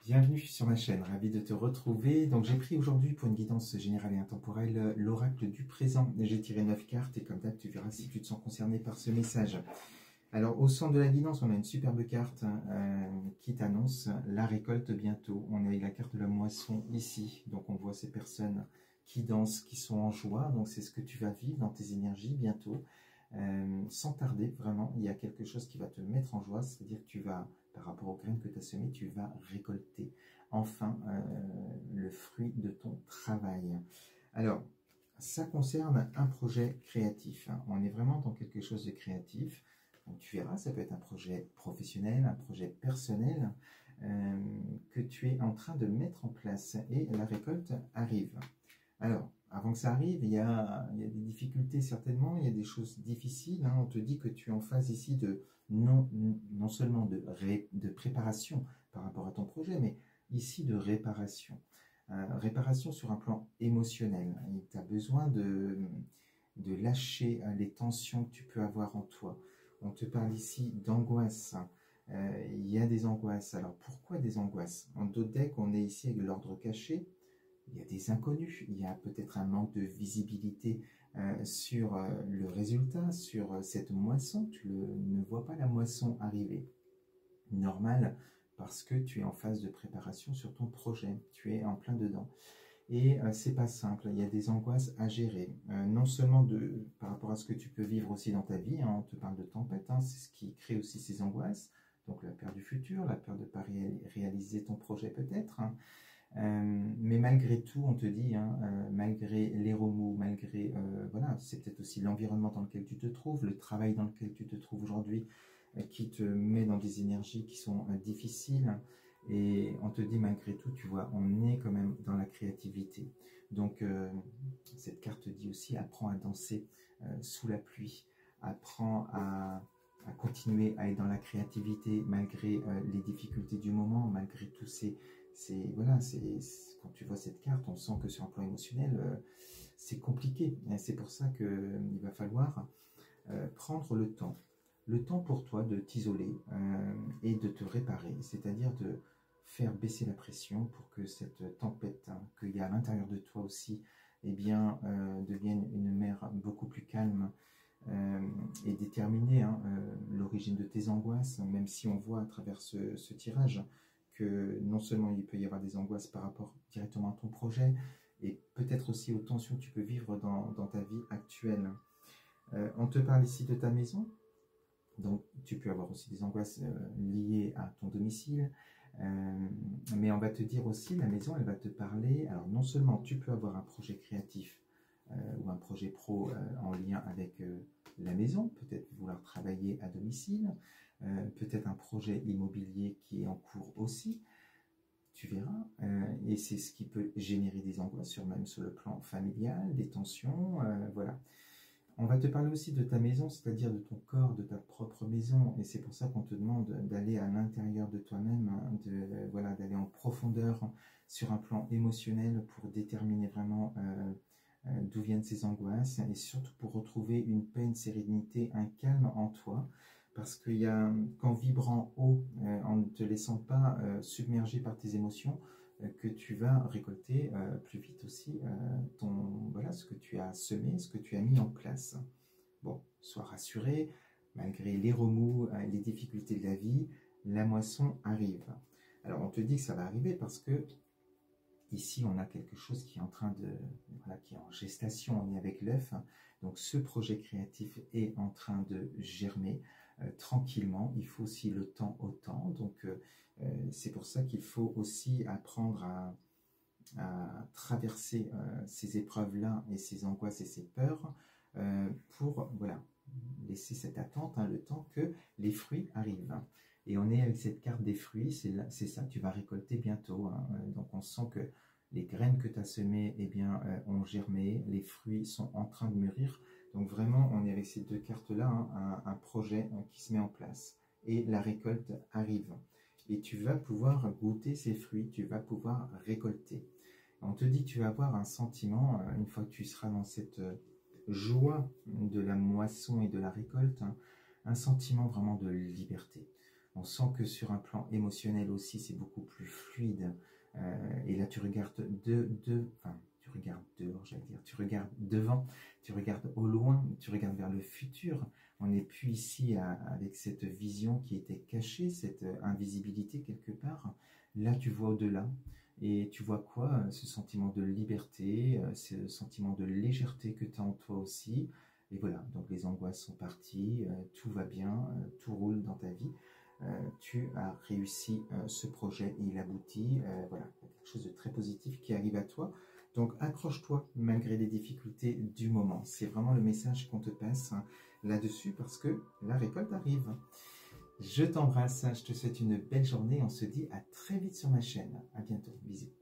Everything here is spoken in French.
Bienvenue sur ma chaîne, ravi de te retrouver. Donc j'ai pris aujourd'hui pour une guidance générale et intemporelle l'oracle du présent. J'ai tiré 9 cartes et comme d'hab tu verras si tu te sens concerné par ce message. Alors au centre de la guidance on a une superbe carte qui t'annonce la récolte bientôt. On a la carte de la moisson ici, donc on voit ces personnes qui dansent, qui sont en joie. Donc c'est ce que tu vas vivre dans tes énergies bientôt. Sans tarder, vraiment, il y a quelque chose qui va te mettre en joie, c'est-à-dire que tu vas, par rapport aux graines que tu as semées, tu vas récolter enfin le fruit de ton travail. Alors, ça concerne un projet créatif. On est vraiment dans quelque chose de créatif. Donc, tu verras, ça peut être un projet professionnel, un projet personnel que tu es en train de mettre en place et la récolte arrive. Alors, avant que ça arrive, il y a des difficultés certainement, il y a des choses difficiles. On te dit que tu es en phase ici de non seulement de préparation par rapport à ton projet, mais ici de réparation. Réparation sur un plan émotionnel. Tu as besoin de lâcher les tensions que tu peux avoir en toi. On te parle ici d'angoisse. Il y a des angoisses. Alors pourquoi des angoisses? En dos deck, on est ici avec l'ordre caché. Il y a des inconnus, il y a peut-être un manque de visibilité sur le résultat, sur cette moisson. Tu ne vois pas la moisson arriver. Normal, parce que tu es en phase de préparation sur ton projet, tu es en plein dedans. Et c'est pas simple, il y a des angoisses à gérer. Non seulement par rapport à ce que tu peux vivre aussi dans ta vie, on te parle de tempête, c'est ce qui crée aussi ces angoisses. Donc la peur du futur, la peur de ne pas réaliser ton projet peut-être. Mais malgré tout, on te dit, malgré les remous, malgré, voilà, c'est peut-être aussi l'environnement dans lequel tu te trouves, le travail dans lequel tu te trouves aujourd'hui, qui te met dans des énergies qui sont difficiles. Et on te dit, malgré tout, tu vois, on est quand même dans la créativité. Donc, cette carte dit aussi, apprends à danser sous la pluie, apprends à continuer à être dans la créativité malgré les difficultés du moment, malgré tous voilà, quand tu vois cette carte, on sent que sur un plan émotionnel, c'est compliqué. C'est pour ça qu'il va falloir prendre le temps pour toi de t'isoler et de te réparer, c'est-à-dire de faire baisser la pression pour que cette tempête qu'il y a à l'intérieur de toi aussi, eh bien, devienne une mer beaucoup plus calme et déterminer l'origine de tes angoisses, même si on voit à travers ce tirage que non seulement il peut y avoir des angoisses par rapport directement à ton projet, et peut-être aussi aux tensions que tu peux vivre dans ta vie actuelle. On te parle ici de ta maison, donc tu peux avoir aussi des angoisses liées à ton domicile, mais on va te dire aussi, la maison, elle va te parler, alors non seulement tu peux avoir un projet créatif ou un projet pro en lien avec la maison, peut-être vouloir travailler à domicile, peut-être un projet immobilier qui est en cours aussi, tu verras, et c'est ce qui peut générer des angoisses, même sur le plan familial, des tensions, voilà. On va te parler aussi de ta maison, c'est-à-dire de ton corps, de ta propre maison, et c'est pour ça qu'on te demande d'aller à l'intérieur de toi-même, voilà, d'aller en profondeur sur un plan émotionnel pour déterminer vraiment d'où viennent ces angoisses, et surtout pour retrouver une paix, une sérénité, un calme en toi, parce qu'il y a, qu'en vibrant haut, en ne te laissant pas submerger par tes émotions, que tu vas récolter plus vite aussi voilà, ce que tu as semé, ce que tu as mis en place. Bon, sois rassuré, malgré les remous, les difficultés de la vie, la moisson arrive. Alors on te dit que ça va arriver parce que ici on a quelque chose qui est en train de, voilà, qui est en gestation, on est avec l'œuf, donc ce projet créatif est en train de germer tranquillement, il faut aussi le temps au temps, donc c'est pour ça qu'il faut aussi apprendre à traverser ces épreuves-là et ces angoisses et ces peurs pour voilà, laisser cette attente, le temps que les fruits arrivent. Et on est avec cette carte des fruits, c'est ça que tu vas récolter bientôt. Donc on sent que les graines que tu as semées eh bien, ont germé, les fruits sont en train de mûrir. Donc vraiment, on est avec ces deux cartes-là, un projet qui se met en place. Et la récolte arrive. Et tu vas pouvoir goûter ces fruits, tu vas pouvoir récolter. On te dit que tu vas avoir un sentiment, une fois que tu seras dans cette joie de la moisson et de la récolte, un sentiment vraiment de liberté. On sent que sur un plan émotionnel aussi, c'est beaucoup plus fluide. Et là, tu regardes enfin, tu regardes dehors, j'allais dire, tu regardes devant, tu regardes au loin, tu regardes vers le futur. On n'est plus ici avec cette vision qui était cachée, cette invisibilité quelque part. Là, tu vois au-delà. Et tu vois quoi? Ce sentiment de liberté, ce sentiment de légèreté que tu as en toi aussi. Et voilà, donc les angoisses sont parties, tout va bien, tout roule dans ta vie. Tu as réussi ce projet et il aboutit. Voilà, il y a quelque chose de très positif qui arrive à toi. Donc accroche-toi malgré les difficultés du moment. C'est vraiment le message qu'on te passe là-dessus parce que la récolte arrive. Je t'embrasse, je te souhaite une belle journée. On se dit à très vite sur ma chaîne. À bientôt, bisous.